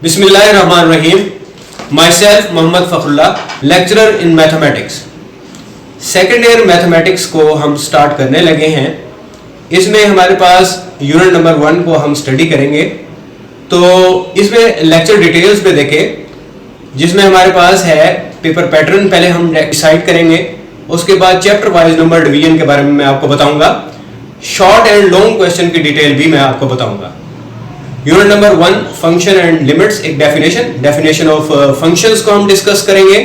Bismillahirrahmanirrahim. Myself Mohammad Fakhrullah, lecturer in mathematics. Second year mathematics को हम start करने लगे हैं. इसमें हमारे पास यूनिट नंबर 1 को हम स्टडी करेंगे. तो इसमें लेक्चर डिटेल्स पे देखें, जिसमें हमारे पास है पेपर पैटर्न पहले हम डिसाइड करेंगे. उसके बाद चैप्टर वाइज नंबर डिवीजन के बारे में मैं आपको बताऊंगा. शॉर्ट एंड लॉन्ग क्वेश्चन की डिटेल भी मैं आपको बताऊंगा. Unit number 1 function and limits, एक डेफिनेशन ऑफ फंक्शंस को हम डिस्कस करेंगे.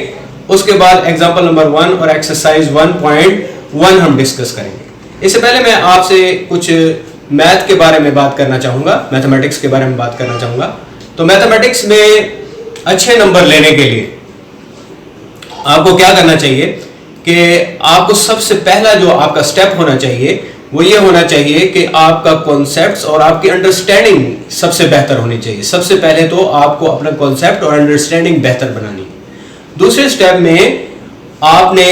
उसके बाद एग्जांपल नंबर 1 और एक्सरसाइज 1.1 हम डिस्कस करेंगे. इससे पहले मैं आपसे कुछ मैथ के बारे में बात करना चाहूँगा, मैथमेटिक्स के बारे में बात करना चाहूँगा. तो मैथमेटिक्स में अच्छे नंबर लेने के लिए आपको क्या करना चाहिए कि आपको सबसे पहला जो आपका स्टेप होना चाहिए वो ये होना चाहिए कि आपका कॉन्सेप्ट्स और आपकी अंडरस्टैंडिंग सबसे बेहतर होनी चाहिए. सबसे पहले तो आपको अपना कॉन्सेप्ट और अंडरस्टैंडिंग बेहतर बनानी है. दूसरे स्टेप में आपने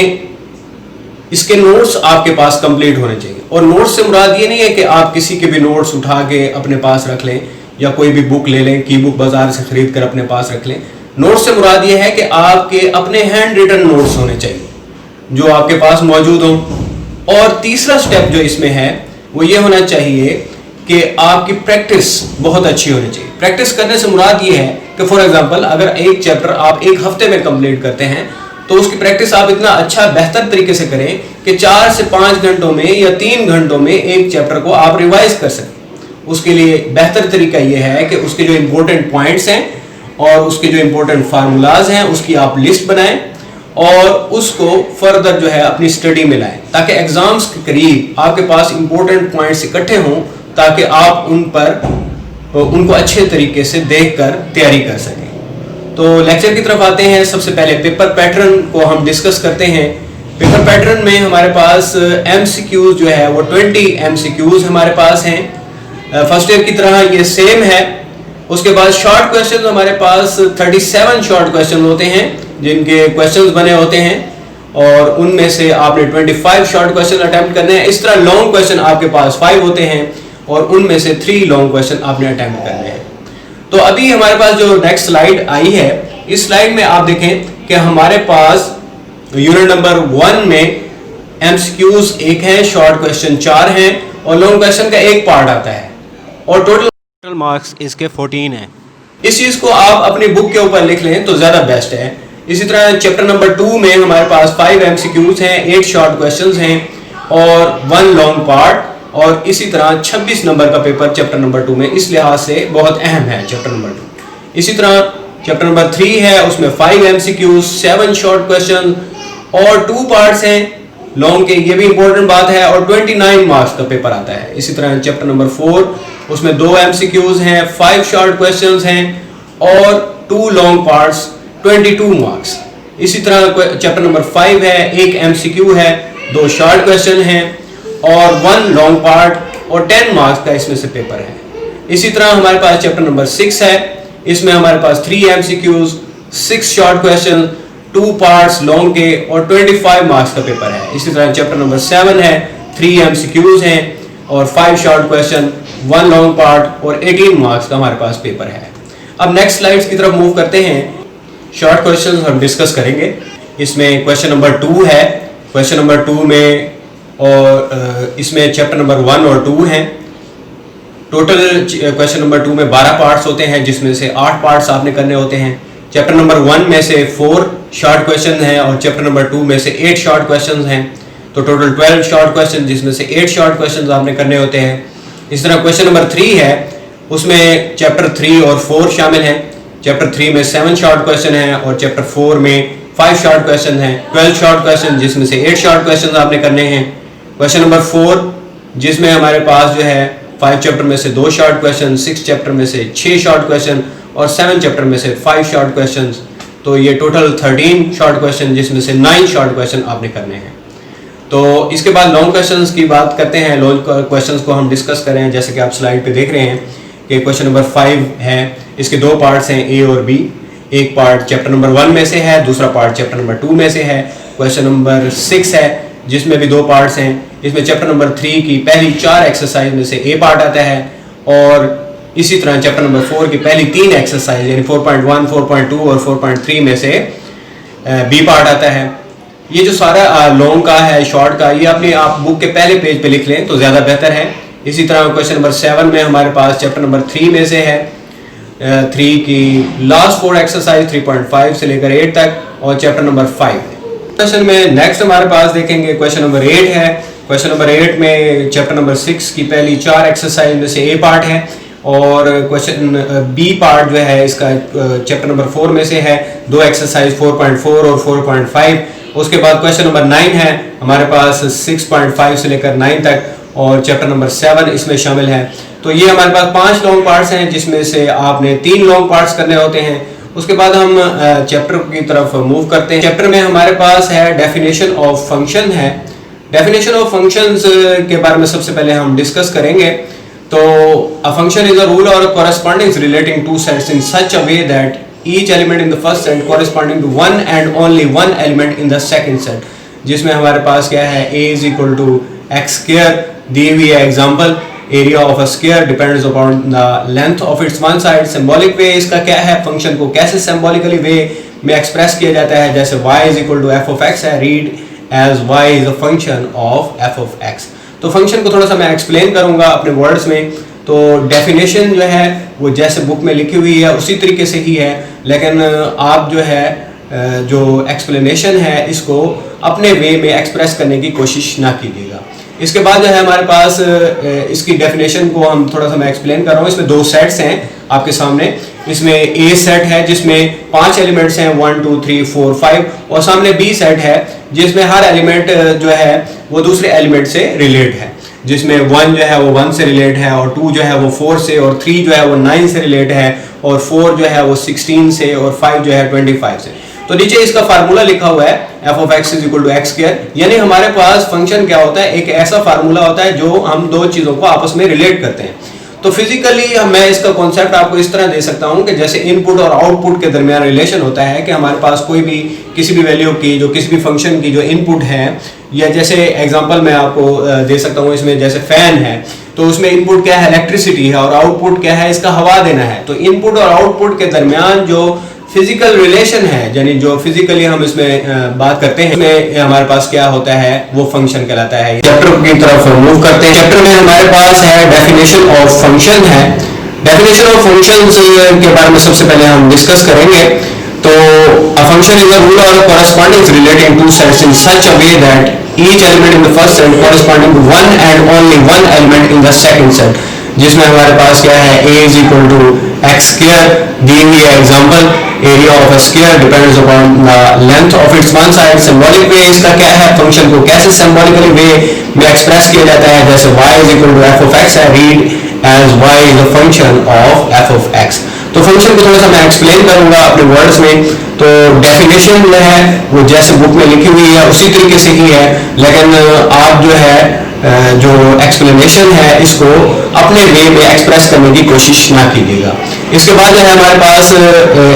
इसके नोट्स आपके पास कंप्लीट होने चाहिए. और नोट्स से मुराद ये नहीं है कि आप किसी के भी नोट्स उठा के अपने पास रख लें या कोई भी बुक ले लें, की बुक बाजार से खरीद कर अपने पास रख लें. नोट्स से मुराद ये है कि आपके अपने हैंड रिटन नोट्स होने चाहिए जो आपके पास मौजूद हों. और तीसरा स्टेप जो इसमें है वो ये होना चाहिए कि आपकी प्रैक्टिस बहुत अच्छी होनी चाहिए. प्रैक्टिस करने से मुराद ये है कि फॉर एग्जांपल अगर एक चैप्टर आप एक हफ्ते में कंप्लीट करते हैं तो उसकी प्रैक्टिस आप इतना अच्छा बेहतर तरीके से करें कि 4 से 5 घंटों में या 3 घंटों में एक चैप्टर को आप रिवाइज कर सकें. उसके लिए बेहतर तरीका ये है कि उसके जो इम्पोर्टेंट पॉइंट्स हैं और उसके जो इम्पोर्टेंट फार्मूलाज हैं उसकी आप लिस्ट बनाएं और उसको फर्दर जो है अपनी स्टडी में लाएं, ताकि एग्जाम्स के करीब आपके पास इंपॉर्टेंट पॉइंट्स इकट्ठे हों, ताकि आप उनको अच्छे तरीके से देखकर तैयारी कर सकें. तो लेक्चर की तरफ आते हैं. सबसे पहले पेपर पैटर्न को हम डिस्कस करते हैं. पेपर पैटर्न में हमारे पास एमसीक्यूज जो है वो 20 एमसीक्यूज हमारे पास हैं. फर्स्ट ईयर की तरह ये सेम है. उसके बाद शॉर्ट क्वेश्चन हमारे पास 37 शॉर्ट क्वेश्चन होते हैं जिनके क्वेश्चंस बने होते हैं और उनमें से आपने 25 शॉर्ट क्वेश्चन अटेम्प्ट करने हैं. इस तरह लॉन्ग क्वेश्चन आपके पास 5 होते हैं और उनमें से 3 लॉन्ग क्वेश्चन आपने अटेम्प्ट करने हैं. तो अभी हमारे पास जो नेक्स्ट स्लाइड आई है, इस स्लाइड में आप देखें कि हमारे पास यूनिट नंबर 1 में एमसीक्यूज 1 है, शॉर्ट क्वेश्चन 4 हैं और लॉन्ग क्वेश्चन का एक पार्ट आता है और टोटल मार्क्स इसके 14 हैं. इस चीज को आप अपनी बुक के ऊपर लिख लें तो ज्यादा बेस्ट है. इसी तरह चैप्टर नंबर 2 में हमारे पास 5 एमसीक्यूज हैं, 8 शॉर्ट क्वेश्चंस हैं और 1 लॉन्ग पार्ट. और इसी तरह 26 नंबर का पेपर चैप्टर नंबर 2 में, इस लिहाज से बहुत अहम है चैप्टर नंबर 2. इसी तरह चैप्टर नंबर 3 है, उसमें 5 एमसीक्यूज, 7 शॉर्ट क्वेश्चन और 2 पार्ट्स हैं लॉन्ग के, ये भी इंपॉर्टेंट बात है, और 29 मार्क्स का पेपर आता है. इसी तरह चैप्टर नंबर 4, उसमें 2 एमसीक्यूज हैं, 5 शॉर्ट क्वेश्चंस हैं और 2 लॉन्ग पार्ट्स, 22 मार्क्स. इसी तरह चैप्टर नंबर 5 है, 1 एमसीक्यू है, 2 शॉर्ट क्वेश्चन हैं और 1 लॉन्ग पार्ट और 10 मार्क्स का इसमें से पेपर है. इसी तरह हमारे पास चैप्टर नंबर 6 है, इसमें हमारे पास 3 MCQs, 6 short question, 2 parts long के और 25 मार्क्स का पेपर है. इसी तरह चैप्टर नंबर 7 है, 3 एमसीक्यूज हैं और 5 शॉर्ट क्वेश्चन, 1 लॉन्ग पार्ट और 18 मार्क्स का हमारे पास पेपर है. अब नेक्स्ट स्लाइड्स की तरफ मूव करते हैं. शॉर्ट क्वेश्चन हम डिस्कस करेंगे. इसमें क्वेश्चन नंबर 2 है. क्वेश्चन नंबर 2 में और इसमें चैप्टर नंबर 1 और 2 हैं. टोटल क्वेश्चन नंबर 2 में 12 पार्ट्स होते हैं, जिसमें से 8 पार्ट्स आपने करने होते हैं. चैप्टर नंबर 1 में से 4 शॉर्ट क्वेश्चन हैं और चैप्टर नंबर 2 में से 8 शॉर्ट क्वेश्चन हैं. तो टोटल 12 शॉर्ट क्वेश्चन, जिसमें से 8 शॉर्ट क्वेश्चन आपने करने होते हैं. इस तरह क्वेश्चन नंबर 3 है, उसमें चैप्टर 3 और 4 शामिल हैं. चैप्टर 3 में 7 शॉर्ट क्वेश्चन हैं और चैप्टर 4 में 5 शॉर्ट क्वेश्चन हैं. 12 शॉर्ट क्वेश्चन, जिसमें से 8 शॉर्ट क्वेश्चन आपने करने हैं. क्वेश्चन नंबर 4 जिसमें हमारे पास जो है 5 चैप्टर में से 2 शॉर्ट क्वेश्चन, 6 चैप्टर में से 6 शॉर्ट क्वेश्चन और 7 चैप्टर में से 5 शॉर्ट क्वेश्चन. तो ये टोटल 13 शॉर्ट क्वेश्चन, जिसमें से 9 शॉर्ट क्वेश्चन आपने करने हैं. तो इसके बाद लॉन्ग क्वेश्चंस की बात करते हैं. लॉन्ग क्वेश्चंस को हम डिस्कस करें. जैसे कि आप स्लाइड पे देख रहे हैं कि क्वेश्चन नंबर 5 है, इसके 2 पार्ट्स हैं, ए और बी. एक पार्ट चैप्टर नंबर 1 में से है, दूसरा पार्ट चैप्टर नंबर 2 में से है. क्वेश्चन नंबर 6 है, जिसमें भी 2 पार्ट्स हैं. इसमें चैप्टर नंबर 3 की पहली 4 एक्सरसाइज में से ए पार्ट आता है और इसी तरह चैप्टर नंबर 4 की पहली 3 एक्सरसाइज यानी 4.1, 4.2 और 4.3 में से बी पार्ट आता है। ये जो सारा लॉन्ग का है, शॉर्ट का, ये अपनी आप बुक के पहले पेज पे लिख लें तो ज़्यादा बेहतर है। इसी तरह क्वेश्चन नंबर 7 में हमारे पास चैप्टर नंबर 3 में से है 3 की लास्ट 4 एक्सरसाइज 3.5 से लेकर 8 तक और चैप्टर नंबर 5। क्वेश्चन में नेक्स्ट हमारे पास देखेंगे क्वेश्चन नंबर 8 है। क्वेश्चन नंबर 8 में चैप्टर नंबर 6 की पहली 4 एक्सरसाइज में से ए पार्ट है और क्वेश्चन बी पार्ट जो है इसका चैप्टर नंबर 4 में से है 2 एक्सरसाइज 4.4 और 4.5। उसके बाद क्वेश्चन नंबर 9 है हमारे पास 6.5 से लेकर 9 तक और चैप्टर नंबर 7 इसमें शामिल है। तो ये हमारे पास 5 लॉन्ग पार्ट्स हैं जिसमें से आपने 3 लॉन्ग पार्ट्स करने होते हैं। उसके बाद हम चैप्टर की तरफ मूव करते हैं। चैप्टर में हमारे पास है डेफिनेशन ऑफ फंक्शन है। डेफिनेशन ऑफ फंक्शंस के बारे में सबसे पहले हम डिस्कस करेंगे। तो a function is a rule और correspondings relating to sets in such a way that each element in the first set corresponding to one and only one element in the second set, जिसमें हमारे पास क्या है a is equal to x square दी हुई है example area of a square depends upon the length of its one side. Symbolic way इसका क्या है, फंक्शन को कैसे सिंबॉलिकली वे में एक्सप्रेस किया जाता है, जैसे y is equal to f of x है, read as y is a function of f of x. तो फंक्शन को थोड़ा सा मैं एक्सप्लेन करूंगा अपने वर्ड्स में। तो डेफिनेशन जो है वो जैसे बुक में लिखी हुई है उसी तरीके से ही है, लेकिन आप जो है जो एक्सप्लेनेशन है इसको अपने वे में एक्सप्रेस करने की कोशिश ना कीजिएगा। इसके बाद जो है हमारे पास इसकी डेफिनेशन को हम थोड़ा सा मैं एक्सप्लेन कर रहा हूँ। इसमें 2 सेट्स हैं आपके सामने। इसमें ए सेट है जिसमें 5 एलिमेंट्स हैं 1 2 3 4 5 और सामने बी सेट है जिसमें हर एलिमेंट जो है वो दूसरे एलिमेंट से रिलेट है, जिसमें 1 जो है वो 1 से रिलेट है और 2 जो है वो 4 से और 3 जो है वो 9 से रिलेट है और 4 जो है वो 16 से और 5 जो है 25 से। तो नीचे इसका फार्मूला लिखा हुआ है F of x is equal to x square, यानी हमारे पास फंक्शन क्या होता है, एक ऐसा फार्मूला होता है जो हम 2 चीज़ों को आपस में रिलेट करते हैं। तो फिजिकली मैं इसका कॉन्सेप्ट आपको इस तरह दे सकता हूं कि जैसे इनपुट और आउटपुट के दरमियान रिलेशन होता है कि हमारे पास कोई भी किसी भी वैल्यू की जो किसी भी फंक्शन की जो इनपुट है, या जैसे एग्जांपल मैं आपको दे सकता हूं, इसमें जैसे फैन है तो उसमें इनपुट क्या है, इलेक्ट्रिसिटी है और आउटपुट क्या है, इसका हवा देना है। तो इनपुट और आउटपुट के दरमियान जो फिजिकल रिलेशन है, यानी जो फिजिकली हम इसमें बात करते हैं, इसमें हमारे पास क्या होता है वो फंक्शन कहलाता है। चैप्टर की तरफ मूव करते हैं। चैप्टर में हमारे पास है डेफिनेशन ऑफ फंक्शन है। डेफिनेशन ऑफ फंक्शंस के बारे में सबसे पहले हम डिस्कस करेंगे। तो a function is a rule और correspondings relating to sets in such a way that each element in the first set corresponding to one and only one element in the second set, जिसमें हमारे पास क्या है a is equal to x square दी हुई है example area of a square depends upon the length of its one side. Symbolic way इसका क्या है, फंक्शन को कैसे सिंबॉलिकली वे में एक्सप्रेस किया जाता है, जैसे y is equal to f of x है, read as y is a function of f of x. तो फंक्शन को थोड़ा सा मैं एक्सप्लेन करूंगा अपने वर्ड्स में। तो डेफिनेशन जो है वो जैसे बुक में लिखी हुई है उसी तरीके से ही है, लेकिन आप जो है जो एक्सप्लेनेशन है इसको अपने वे में एक्सप्रेस करने की कोशिश ना कीजिएगा। इसके बाद जो है हमारे पास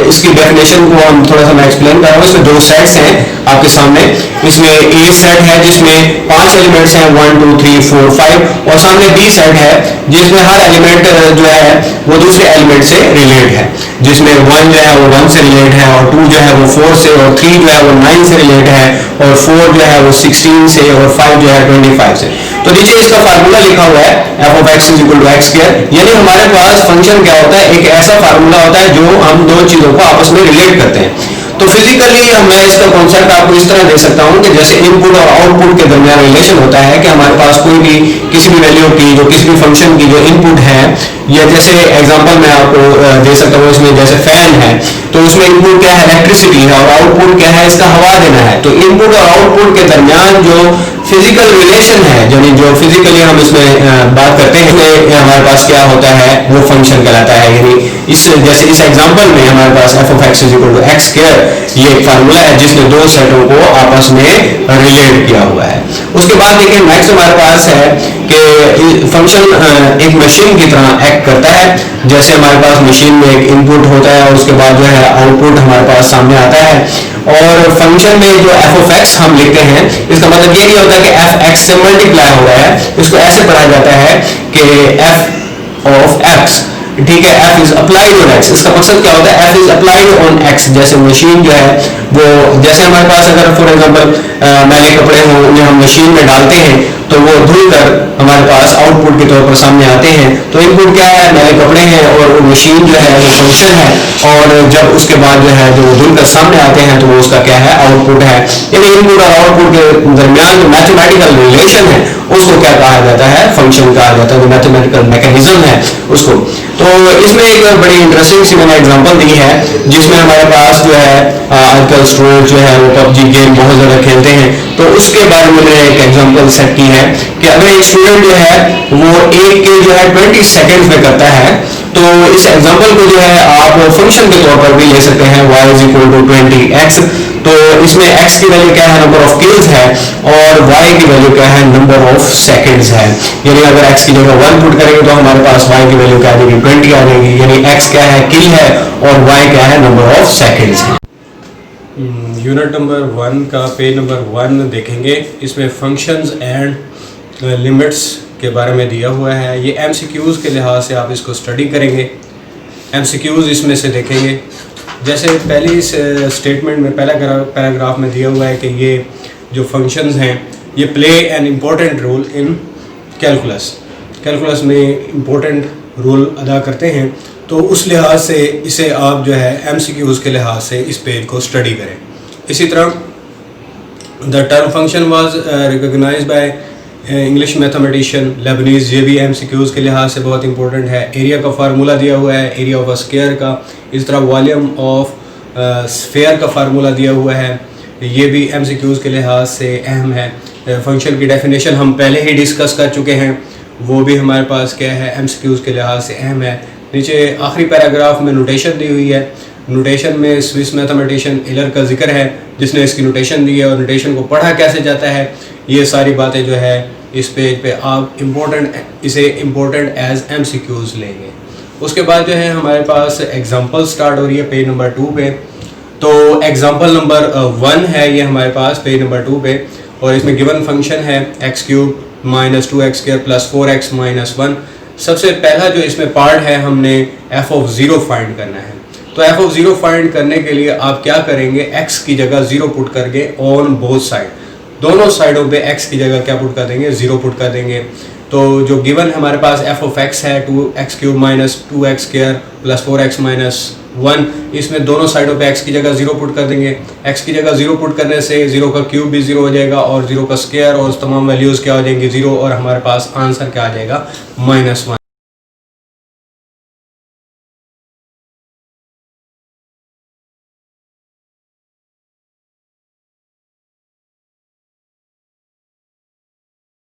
इसकी डेफिनेशन को हम थोड़ा सा मैं एक्सप्लेन कर रहा हूँ। इसमें 2 सेट्स हैं आपके सामने। इसमें ए सेट है जिसमें 5 एलिमेंट्स हैं 1 2 3 4 5 और सामने बी सेट है जिसमें हर एलिमेंट जो है वो दूसरे एलिमेंट से रिलेट है, जिसमें 1 जो है वो 1 से रिलेट है और 2 जो है वो 4 से और 3 जो है वो 9 से रिलेट है और 4 जो है वो 16 से और 5 जो है 25 से। तो नीचे इसका फार्मूला लिखा हुआ है F of x is equal to x square, यानी हमारे पास फंक्शन क्या होता है, एक ऐसा फार्मूला होता है जो हम 2 चीजों को आपस में रिलेट करते हैं। तो फिजिकली मैं इसका कॉन्सेप्ट आपको इस तरह दे सकता हूं कि जैसे इनपुट और आउटपुट के दरमियान रिलेशन होता है कि हमारे पास कोई भी किसी भी वैल्यू की जो किसी भी फंक्शन की जो इनपुट है, या जैसे एग्जांपल मैं आपको दे सकता हूं, इसमें जैसे फैन है तो उसमें इनपुट क्या है, इलेक्ट्रिसिटी है और आउटपुट क्या है, इसका हवा देना है। तो इनपुट और आउटपुट के दरमियान जो फिजिकल रिलेशन है, यानी जो फिजिकली हम इसमें बात करते हैं, इसमें हमारे पास क्या होता है वो फंक्शन कहलाता है। यानी इस जैसे इस एग्जांपल में हमारे पास f of x is equal to x square, ये एक फार्मूला है जिसने 2 सेटों को आपस में रिलेट किया हुआ है। उसके बाद देखिए नेक्स्ट हमारे पास है कि फंक्शन एक मशीन की तरह एक्ट करता है। जैसे हमारे पास मशीन में एक इनपुट होता है और उसके बाद जो है आउटपुट हमारे पास सामने आता है, और फंक्शन में जो एफ ऑफ एक्स हम लिखते हैं इसका मतलब ये नहीं होता कि एफ एक्स से मल्टीप्लाई हो रहा है, इसको ऐसे पढ़ा जाता है कि एफ ऑफ एक्स ठीक है, F is applied on x. इसका मकसद क्या होता है, F is applied on x. जैसे मशीन जो है वो, जैसे हमारे पास अगर फॉर एग्जांपल मैले कपड़े हों, उन्हें हम मशीन में डालते हैं तो वो धुल कर हमारे पास आउटपुट के तौर पर सामने आते हैं। तो इनपुट क्या है, मैले कपड़े हैं, और वो मशीन जो है वो फंक्शन है, और जब उसके बाद जो है जो धुल कर सामने आते हैं तो वो उसका क्या है, आउटपुट है। यानी इनपुट और आउटपुट के दरमियान जो मैथमेटिकल रिलेशन है उसको क्या कहा जाता है, फंक्शन कहा जाता है, जो मैथमेटिकल मैकेनिज्म है उसको। तो इसमें एक बड़ी इंटरेस्टिंग सी मैंने एग्जांपल दी है, जिसमें हमारे पास जो है आजकल स्टूडेंट जो है वो पबजी गेम बहुत ज़्यादा खेलते हैं, तो उसके बारे में मैंने एक एग्जांपल सेट की है कि अगर एक स्टूडेंट जो है वो एक के जो है 20 सेकेंड्स में करता है, तो इस एग्जांपल को जो है आप फंक्शन के तौर पर भी ले सकते हैं, y is equal to 20x। तो इसमें x की वैल्यू क्या है, नंबर ऑफ किल्स है, और y की वैल्यू क्या है, नंबर ऑफ सेकंड्स है। यानी अगर x की जगह 1 पुट करेंगे तो हमारे पास y की वैल्यू क्या आ जाएगी, 20 आ जाएगी। यानी x क्या है, किल है, और y क्या है, नंबर ऑफ सेकंड्स है। यूनिट नंबर 1 का पेज नंबर 1 देखेंगे। इसमें फंक्शंस एंड लिमिट्स के बारे में दिया हुआ है। ये MCQs के लिहाज से आप इसको स्टडी करेंगे। MCQs इसमें से देखेंगे, जैसे पहली स्टेटमेंट में पहला पैराग्राफ में दिया हुआ है कि ये जो फंक्शंस हैं ये play an important role in calculus में इम्पोर्टेंट रोल अदा करते हैं। तो उस लिहाज से इसे आप जो है MCQs के लिहाज से इस पेज को स्टडी करें। इसी तरह the term function was recognised by English mathematician Leibniz, ये भी MCQs के लिहाज से बहुत इंपॉर्टेंट है। एरिया का फार्मूला दिया हुआ है, एरिया ऑफ अ स्क्वायर का। इस तरह वॉल्यूम ऑफ स्फीयर का फार्मूला दिया हुआ है, ये भी MCQs के लिहाज से अहम है। फंक्शन की डेफिनेशन हम पहले ही डिस्कस कर चुके हैं, वो भी हमारे पास क्या है, MCQs के लिहाज से अहम है। नीचे आखिरी पैराग्राफ में नोटेशन दी हुई है। नोटेशन में स्विस मैथमेटिशियन एलर का जिक्र है, जिसने इसकी नोटेशन दी है, और नोटेशन को पढ़ा कैसे जाता है, ये सारी बातें जो है इस पेज पे आप इसे इम्पोर्टेंट एज MCQs लेंगे। उसके बाद जो है हमारे पास एग्जांपल स्टार्ट हो रही है पेज नंबर 2 पे। तो एग्जांपल नंबर 1 है ये हमारे पास पेज नंबर 2 पे, और इसमें गिवन फंक्शन है x³ - 2x² + 4x - 1। सबसे पहला जो इसमें पार्ट है, हमने f(0) फाइंड करना है। तो f(0) फाइंड करने के लिए आप क्या करेंगे, x की जगह 0 पुट करके ऑन बोथ साइड, दोनों साइडों पे x की जगह क्या पुट कर देंगे, 0 पुट कर देंगे। तो जो गिवन हमारे पास f(x) है 2x³ - 2x² + 4x - 1, इसमें दोनों साइडों पे x की जगह 0 पुट कर देंगे। x की जगह 0 पुट करने से 0 का क्यूब भी 0 हो जाएगा, और 0 का स्क्वायर, और तमाम वैल्यूज़ क्या हो जाएंगी 0, और हमारे पास आंसर क्या आ जाएगा, -1।